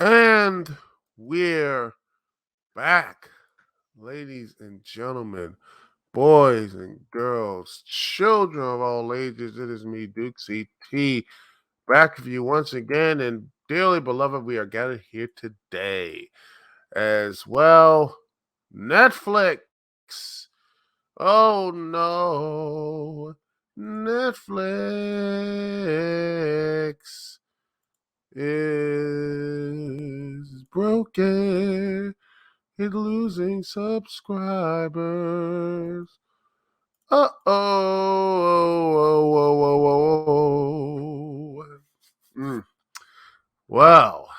And we're back, ladies and gentlemen, boys and girls, children of all ages. It is me, Dukect, back with you once again. And dearly beloved, we are gathered here today as well. Netflix. Oh no. Netflix is broken. It's losing subscribers. Oh. Well,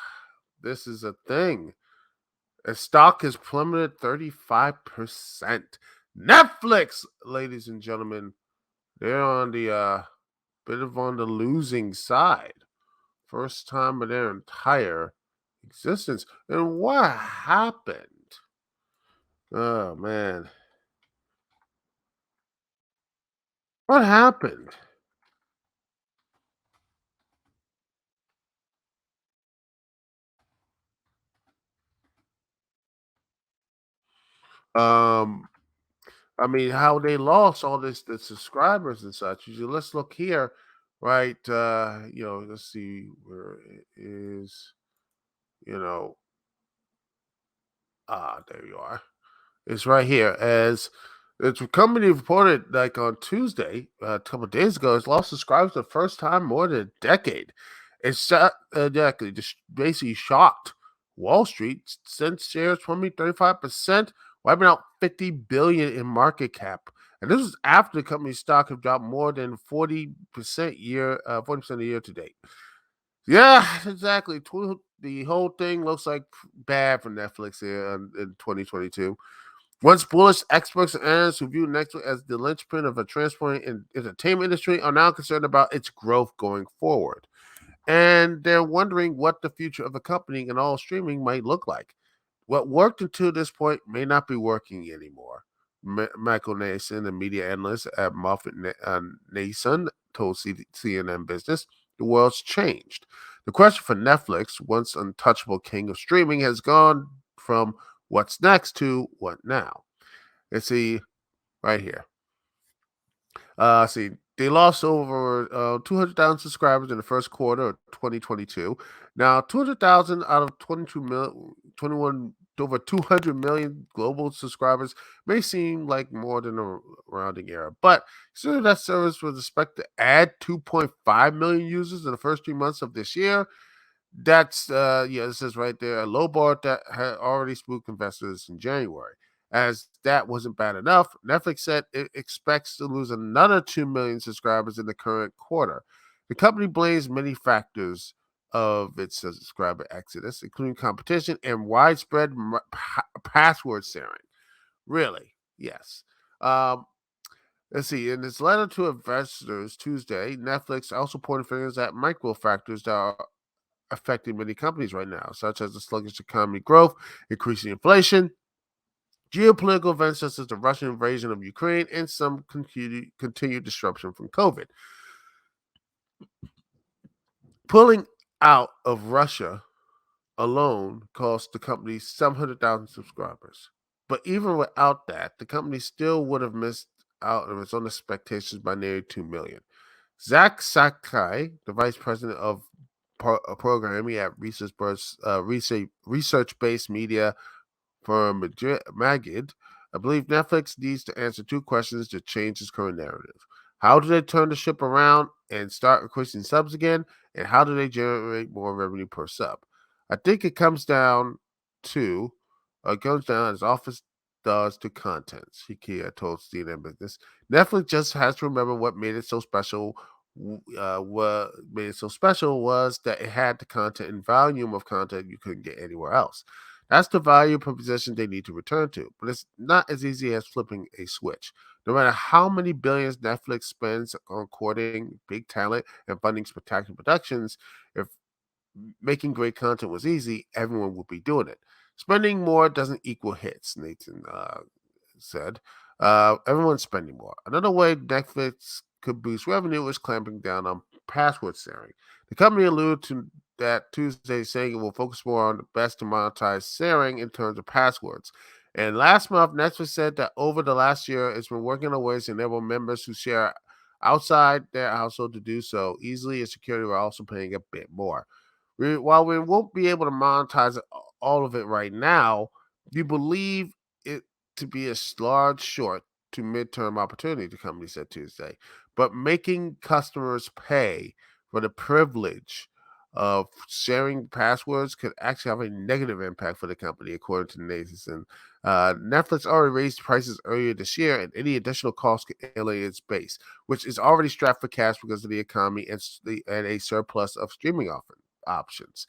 this is a thing. A stock has plummeted 35%. Netflix, ladies and gentlemen, they're on the bit of on the losing side. First time in their entire existence. And what happened? Oh man. What happened? Um, I mean, how they lost all the subscribers and such. Let's look here, right? Let's see where it is. You know, there you are. It's right here. As the company reported, like on Tuesday, a couple of days ago, it's lost subscribers for the first time more than a decade. Exactly, just basically shocked Wall Street since shares plummeted 35%, wiping out 50 billion in market cap. And this was after the company's stock have dropped more than 40% a year to date. Yeah, exactly. The whole thing looks like bad for Netflix here in 2022. Once bullish experts and analysts who view Netflix as the linchpin of a transforming entertainment industry are now concerned about its growth going forward. And they're wondering what the future of the company and all streaming might look like. What worked until this point may not be working anymore. Michael Nason, a media analyst at Moffett Nason, told CNN Business, the world's changed. The question for Netflix, once untouchable king of streaming, has gone from what's next to what now. Let's see right here. See, they lost over 200,000 subscribers in the first quarter of 2022. Now, 200,000 out of 22 million, 21 over 200 million global subscribers may seem like more than a rounding error, but consider that service was expected to add 2.5 million users in the first 3 months of this year. That's it says right there a low bar that had already spooked investors in January. As that wasn't bad enough, Netflix said it expects to lose another 2 million subscribers in the current quarter. The company blames many factors of its subscriber exodus, including competition and widespread password sharing. Really? Yes. Um, let's see. In its letter to investors Tuesday, Netflix also pointed fingers at micro factors that are affecting many companies right now, such as the sluggish economy growth, increasing inflation, geopolitical events such as the Russian invasion of Ukraine, and some continued disruption from COVID. Pulling out of Russia alone cost the company 700,000 subscribers. But even without that, the company still would have missed out on its own expectations by nearly 2 million. Zach Sakai, the vice president of programming at research-based media firm Magid, I believe Netflix needs to answer two questions to change its current narrative. How do they turn the ship around and start increasing subs again? And how do they generate more revenue per sub? I think to, it goes down as office does to content, Shikia told CNN Business. Netflix just has to remember what made it so special. What made it so special was that it had the content and volume of content you couldn't get anywhere else. That's the value proposition they need to return to, but it's not as easy as flipping a switch. No matter how many billions Netflix spends on courting big talent and funding spectacular productions, if making great content was easy, everyone would be doing it. Spending more doesn't equal hits, Nathan said. Everyone's spending more. Another way Netflix could boost revenue is clamping down on password sharing. The company alluded to that Tuesday, saying it will focus more on the best to monetize sharing in terms of passwords. And last month, Netflix said that over the last year, it's been working on ways to enable members who share outside their household to do so easily, and security are also paying a bit more. While we won't be able to monetize all of it right now, we believe it to be a large short to midterm opportunity, the company said Tuesday. But making customers pay for the privilege of sharing passwords could actually have a negative impact for the company, according to Nathan. Netflix already raised prices earlier this year, and any additional costs could alienate its base, which is already strapped for cash because of the economy and a surplus of streaming options.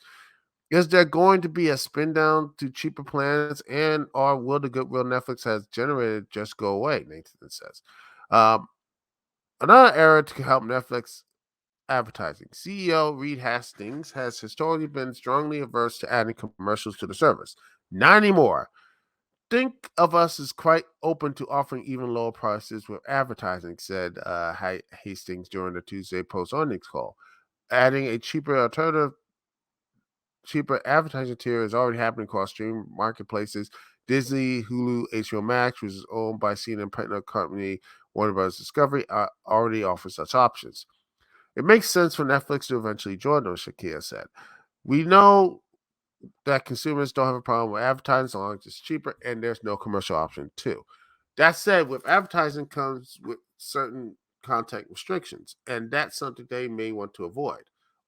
Is there going to be a spin down to cheaper plans, and or will the goodwill Netflix has generated just go away? Nathan says. Um, Another area to help Netflix advertising. CEO Reed Hastings has historically been strongly averse to adding commercials to the service. Not anymore. Think of us as quite open to offering even lower prices with advertising, said Hastings during the Tuesday post earnings call. Adding a cheaper advertising tier is already happening across streaming marketplaces. Disney, Hulu, HBO Max, which is owned by CNN partner company Warner Bros. Discovery, already offers such options. It makes sense for Netflix to eventually join them, Shakia said. We know that consumers don't have a problem with advertising as long as it's cheaper and there's no commercial option too. That said, with advertising comes with certain content restrictions, and that's something they may want to avoid.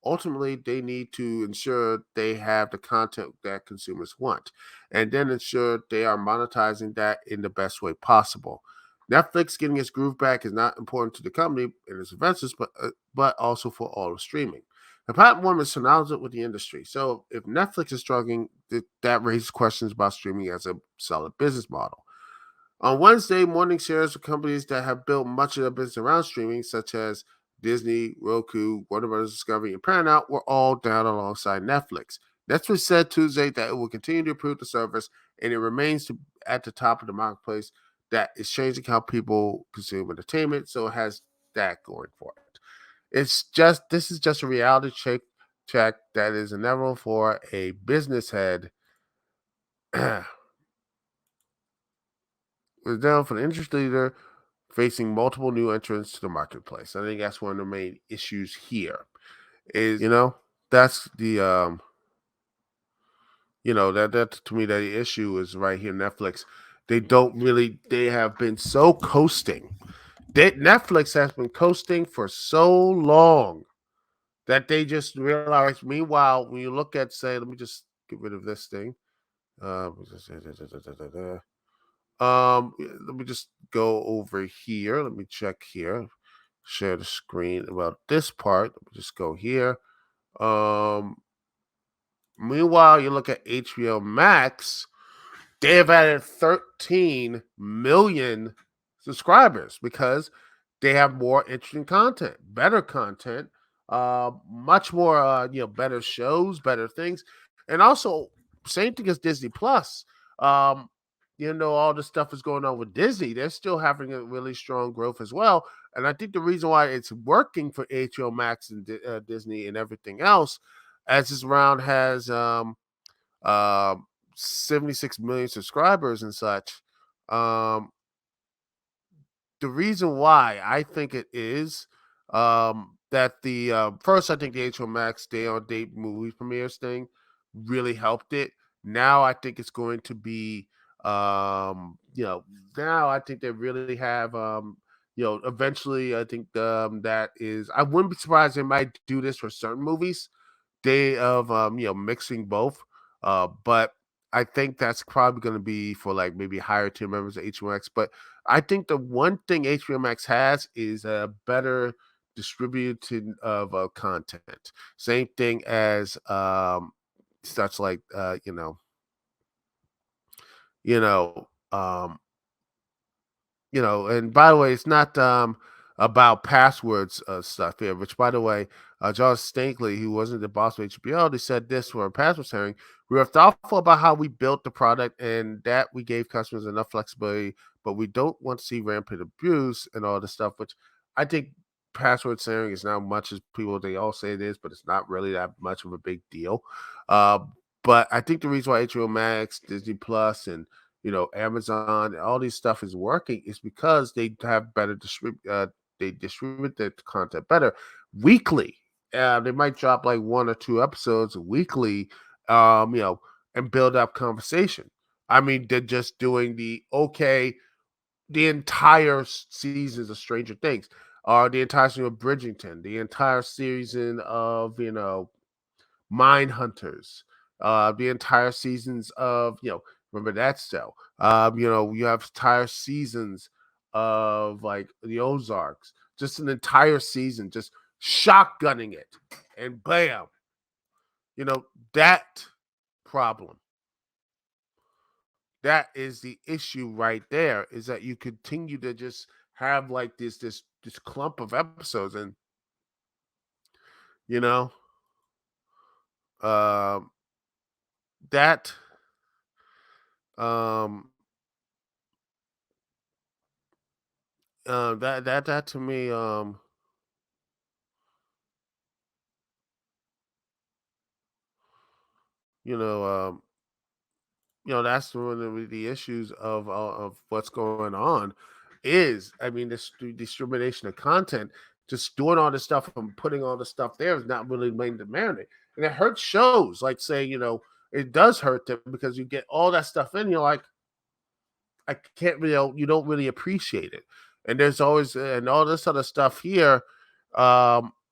Ultimately, they need to ensure they have the content that consumers want, and then ensure they are monetizing that in the best way possible. Netflix getting its groove back is not important to the company and its investors, but also for all of streaming. The platform is synonymous with the industry. So if Netflix is struggling, that raises questions about streaming as a solid business model. On Wednesday, morning shares of companies that have built much of their business around streaming, such as Disney, Roku, Warner Bros. Discovery, and Paramount, were all down alongside Netflix. Netflix said Tuesday that it will continue to improve the service, and it remains at the top of the marketplace that is changing how people consume entertainment. So it has that going for it. This is just a reality check that is inevitable for a business head. It's down for the industry leader facing multiple new entrants to the marketplace. I think that's one of the main issues here. Is that's the that to me the issue is right here. Netflix, they have been so coasting. Netflix has been coasting for so long that they just realize. Meanwhile, when you look at, say, let me just get rid of this thing. Let me just go over here. Let me check here. Share the screen about this part. Let me just go here. Um, Meanwhile, you look at HBO Max. They have added 13 million subscribers because they have more interesting content, better content, much more, better shows, better things, and also same thing as Disney Plus. Um, all the stuff is going on with Disney. They're still having a really strong growth as well, and I think the reason why it's working for HBO Max and Disney and everything else, as this round has um 76 million subscribers and such. Um, the reason why I think it is that the first, I think the HBO Max day on date movie premieres thing really helped it. Now I think it's going to be now I think they really have eventually I think that is, I wouldn't be surprised they might do this for certain movies, day of mixing both. But I think that's probably going to be for like maybe higher tier members of HBO Max. But I think the one thing HBO Max has is a better distribution of content. Same thing as such like you know um and by the way, it's not about passwords stuff here, which by the way, John Stankley, who wasn't the boss of HBO, they said this for a password sharing. We were thoughtful about how we built the product and that we gave customers enough flexibility, but we don't want to see rampant abuse and all this stuff, which I think password sharing is not much as people they all say it is, but it's not really that much of a big deal. Uh, but I think the reason why HBO Max, Disney Plus, and Amazon, and all these stuff is working is because they have better they distribute their content better weekly. They might drop like one or two episodes weekly, um, you know, and build up conversation. I mean, they're just doing the entire seasons of Stranger Things, or the entire season of Bridgerton, the entire season of Mind Hunters, the entire seasons of remember that show. You have entire seasons of like the Ozarks, just an entire season, just shotgunning it, and bam, that problem. That is the issue right there, is that you continue to just have like this clump of episodes, and you know um that um that to me, you know that's one of the issues of what's going on. Is I mean, this discrimination of content, just doing all this stuff and putting all this stuff there is not really making the marinate, and it hurts shows. Like, say, it does hurt them because you get all that stuff in, you're like, I can't really, you don't really appreciate it. And there's always and all this other stuff here.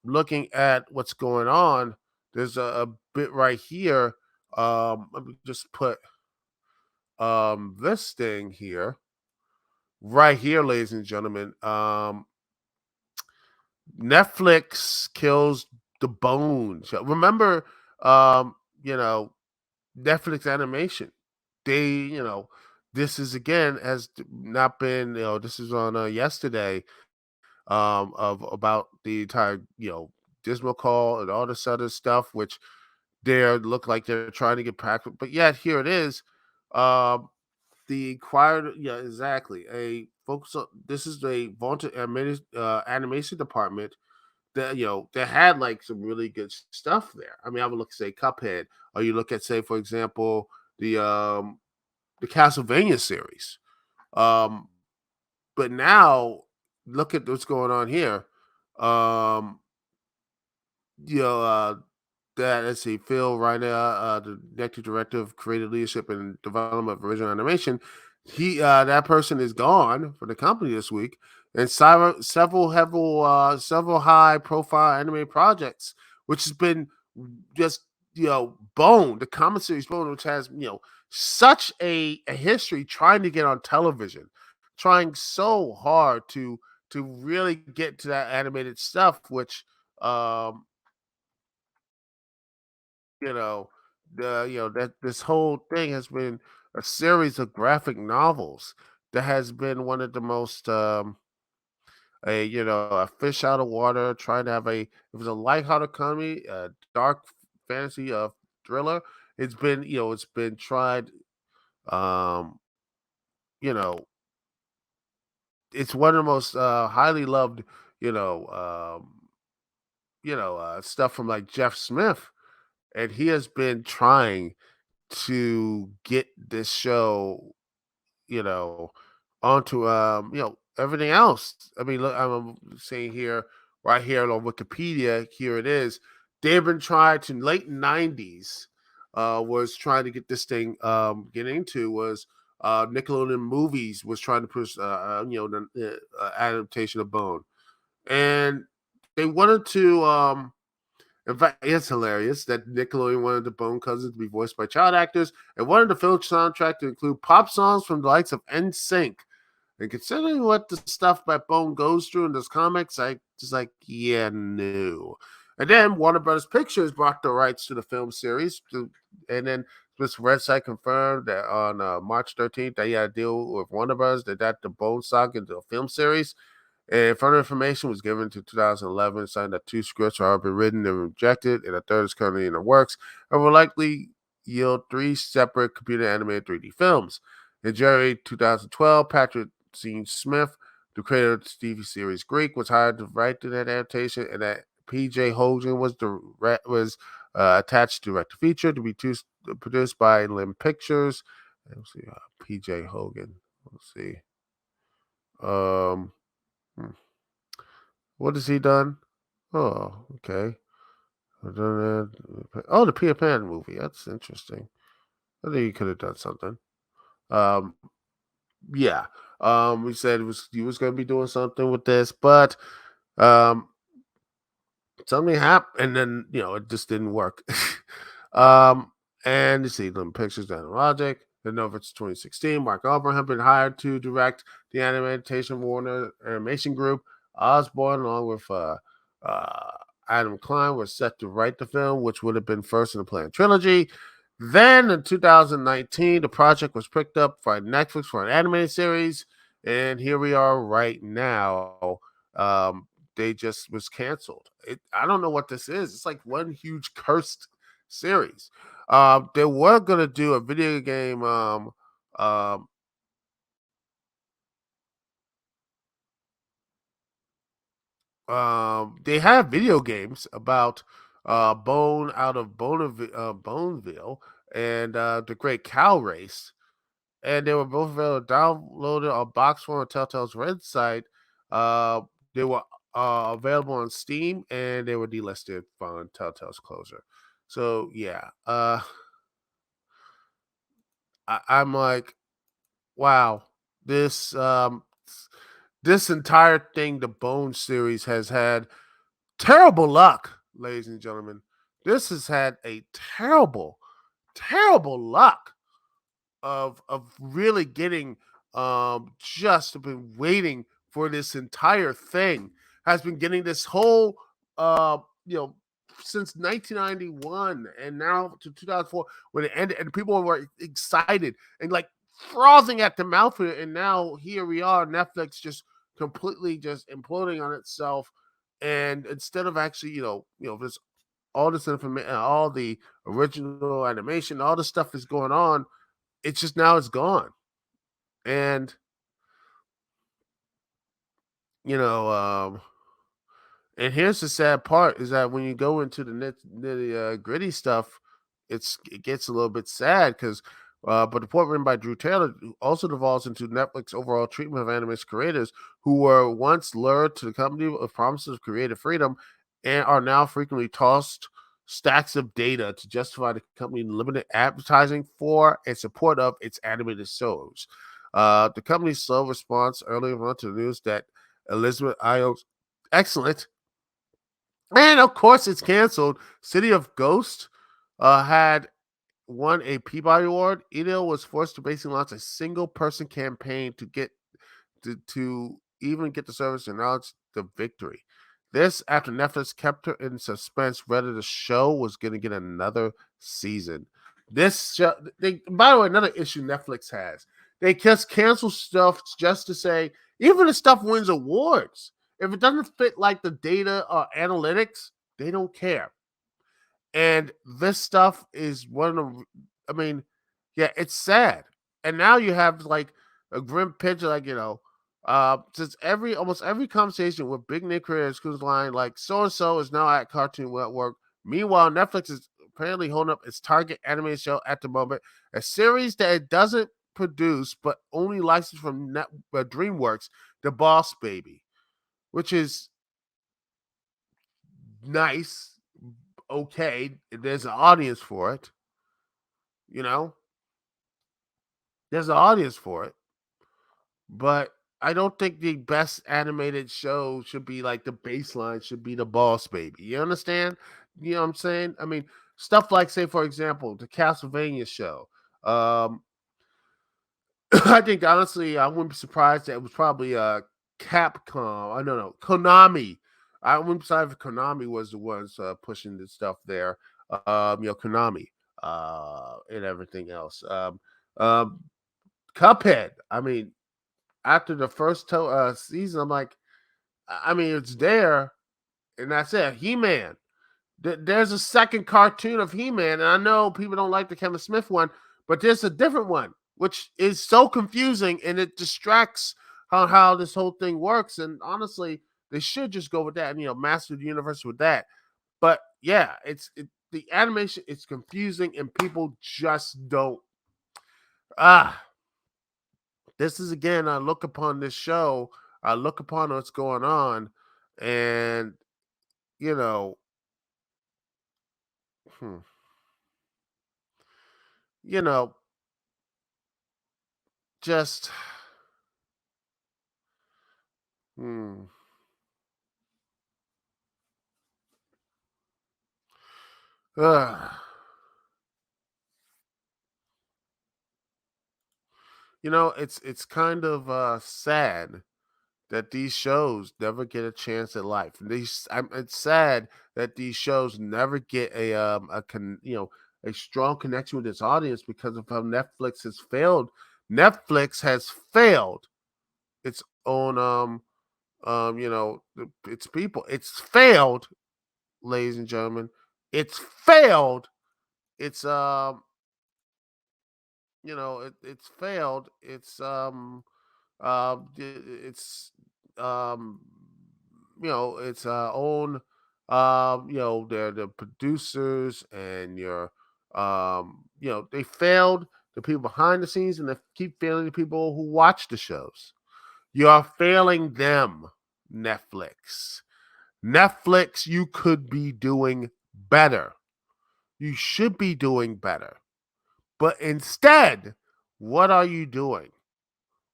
Looking at what's going on, there's a bit right here. Let me just put this thing here, right here, ladies and gentlemen. Netflix kills the Bone show. Remember, um, you know, Netflix animation. They, this is again has not been, this is on yesterday, of about the entire, Dismal Call and all this other stuff, which they look like they're trying to get back, but yet here it is. Um, the acquired, yeah, exactly. A focus on this is a vaunted animation department that that had like some really good stuff there. I mean, I would look say Cuphead, or you look at, say, for example, the Castlevania series. Um, but now look at what's going on here. Um, you know, uh, that let's see, Phil Reiner, the executive director of creative leadership and development of original animation, he that person is gone from the company this week, and several high profile anime projects, which has been just Bone, the comic series Bone, which has such a history trying to get on television, trying so hard to really get to that animated stuff, which um you know, that this whole thing has been a series of graphic novels that has been one of the most a fish out of water, trying to have it was a lighthearted comedy, a dark fantasy thriller. It's been tried, um, you know, it's one of the most highly loved, you know, stuff from like Jeff Smith, and he has been trying to get this show, you know, onto everything else. I mean, look, I'm saying here, right here on Wikipedia, here it is. They've been trying to late '90s, was trying to get this thing get into was Nickelodeon Movies was trying to push the adaptation of Bone, and they wanted to in fact, it's hilarious that Nickelodeon wanted the Bone Cousins to be voiced by child actors and wanted the film soundtrack to include pop songs from the likes of NSYNC. And considering what the stuff that Bone goes through in those comics, I just like, yeah, no. And then Warner Brothers Pictures bought the rights to the film series, and then this website confirmed that on March 13th, they had a deal with Warner Brothers that the Bone saga into a film series. And further information was given to 2011, saying that two scripts are already written and rejected, and a third is currently in the works, and will likely yield three separate computer animated 3D films. In January 2012, Patrick Dean Smith The creator of the TV series Greek was hired to write the adaptation, and that P.J. Hogan attached to direct the feature to be produced by Lim Pictures. Let's see, P.J. Hogan. Let's see. Um, hmm, what has he done? Oh, okay. Oh, the Peter Pan movie. That's interesting. I think he could have done something. Um, yeah. We said he was going to be doing something with this, but um, something happened, and then it just didn't work. um, and you see them pictures down Logic. In November 2016, Mark Alburn had been hired to direct the animation Warner Animation Group. Osborne, along with uh, Adam Klein, was set to write the film, which would have been first in the planned trilogy. Then in 2019, the project was picked up by Netflix for an animated series, and here we are right now. They just was canceled. I don't know what this is. It's like one huge cursed series. They were gonna do a video game. Um, they have video games about Bone out of Boneville and the Great Cow Race, and they were both available downloaded on box form on Telltale's Red site. Uh, they were available on Steam, and they were delisted on Telltale's closure. So yeah, I'm like, wow, this this entire thing, the Bone series, has had terrible luck, ladies and gentlemen. This has had a terrible, terrible luck of really getting just been waiting for this entire thing, has been getting this whole uh you know since 1991 and now to 2004 when it ended, and people were excited and like frothing at the mouth for it, and now here we are, Netflix just completely just imploding on itself. And instead of actually this all this information, all the original animation, all the stuff is going on, it's just now it's gone. And you know, and here's the sad part is that when you go into the nitty gritty stuff, it gets a little bit sad because but the report written by Drew Taylor also devolves into Netflix overall treatment of animation creators who were once lured to the company with promises of creative freedom and are now frequently tossed stacks of data to justify the company limited advertising for and support of its animated shows. The company's slow response earlier on to the news that Elizabeth Io's excellent, and of course it's canceled. City of Ghost had won a Peabody Award. Edel was forced to basically launch a single person campaign to get to even get the service to acknowledge the victory. This after Netflix kept her in suspense whether the show was going to get another season. This show, by the way, another issue Netflix has. They just cancel stuff just to say, even if stuff wins awards, if it doesn't fit like the data or analytics, they don't care. And this stuff is one of I mean, yeah, it's sad. And now you have like a grim picture, like, since almost every conversation with big name creators who's line like so and so is now at Cartoon Network. Meanwhile, Netflix is apparently holding up its target animated show at the moment, a series that it doesn't produce but only licensed from DreamWorks, The Boss Baby, which is nice, okay. There's an audience for it, you know. There's an audience for it, but I don't think the best animated show should be like the baseline should be the Boss Baby. You understand? You know what I'm saying? I mean, stuff like, say, for example, the Castlevania show. Um, I think honestly, I wouldn't be surprised that it was probably Capcom. I don't know, Konami. I wouldn't be surprised if Konami was the ones pushing the stuff there. Konami and everything else. Um, Cuphead. I mean, after the first season, I'm like, I mean, it's there, and that's it. He-Man. There's a second cartoon of He-Man, and I know people don't like the Kevin Smith one, but there's a different one, which is so confusing, and it distracts how this whole thing works. And honestly, they should just go with that and master the universe with that. But yeah, the animation. It's confusing, and people just don't. Ah, this is again. I look upon this show. I look upon what's going on, and you know, hmm, you know, just hmm, ugh. It's kind of sad that these shows never get a chance at life. It's sad that these shows never get a strong connection with its audience because of how Netflix has failed. Netflix has failed its own its people. It's failed, ladies and gentlemen. It's failed. It's it's failed. It's um its own they're the producers and they failed the people behind the scenes, and they keep failing the people who watch the shows. You're failing them. Netflix, you could be doing better. You should be doing better. But instead, what are you doing?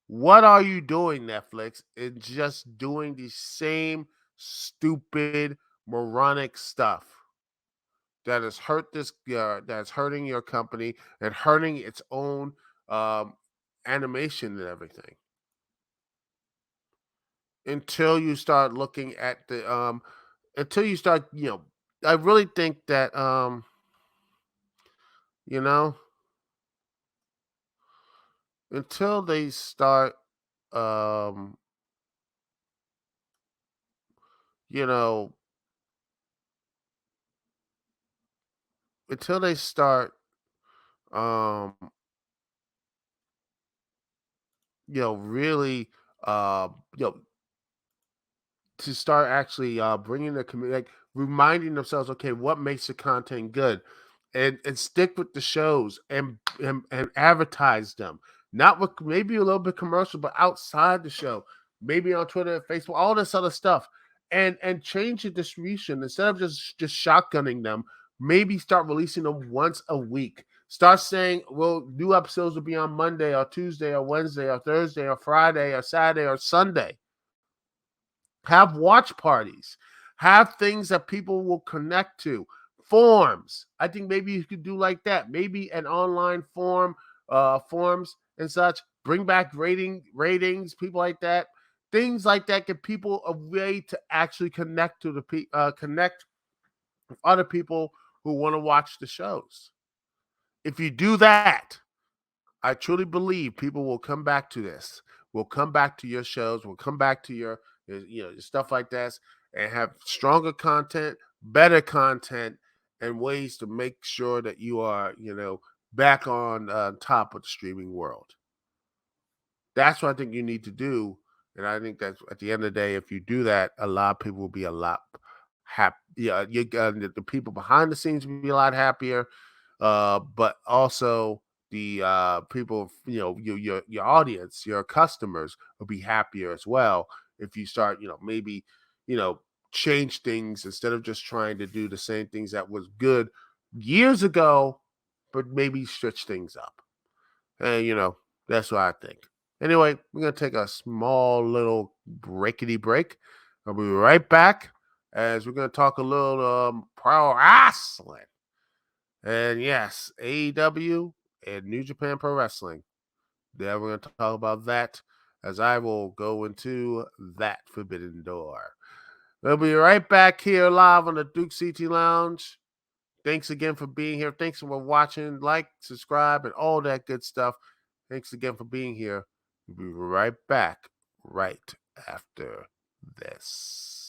What are you doing, Netflix? And just doing the same stupid, moronic stuff that has hurt that's hurting your company and hurting its own um, animation and everything. Until you start looking at until you start, I really think that you know, until they start um, you know, until they start um really, uh, you know, to start actually bringing the community, like reminding themselves, okay, what makes the content good, and stick with the shows and advertise them, not with maybe a little bit commercial, but outside the show, maybe on Twitter and Facebook, all this other stuff, and change the distribution instead of just shotgunning them. Maybe start releasing them once a week. Start saying, well, new episodes will be on Monday or Tuesday or Wednesday or Thursday or Friday or Saturday or Sunday. Have watch parties. Have things that people will connect to. Forms. I think maybe you could do like that. Maybe an online forms and such. Bring back ratings, people like that. Things like that give people a way to actually connect to connect with other people who want to watch the shows. If you do that, I truly believe people will come back to this. Will come back to your shows. Will come back to your stuff like that, and have stronger content, better content, and ways to make sure that you are back on top of the streaming world. That's what I think you need to do, and I think that's at the end of the day, if you do that, a lot of people will be a lot happy. Yeah, the people behind the scenes will be a lot happier, but also the people, your audience, your customers will be happier as well if you start, maybe, you know, change things instead of just trying to do the same things that was good years ago, but maybe switch things up. And that's what I think. Anyway, we're gonna take a small little breakity break. I'll be right back as we're gonna talk a little pro wrestling. And yes, AEW and New Japan Pro Wrestling. Yeah, we're going to talk about that as I will go into that forbidden door. We'll be right back here live on the Dukect Lounge. Thanks again for being here. Thanks for watching. Like, subscribe, and all that good stuff. Thanks again for being here. We'll be right back right after this.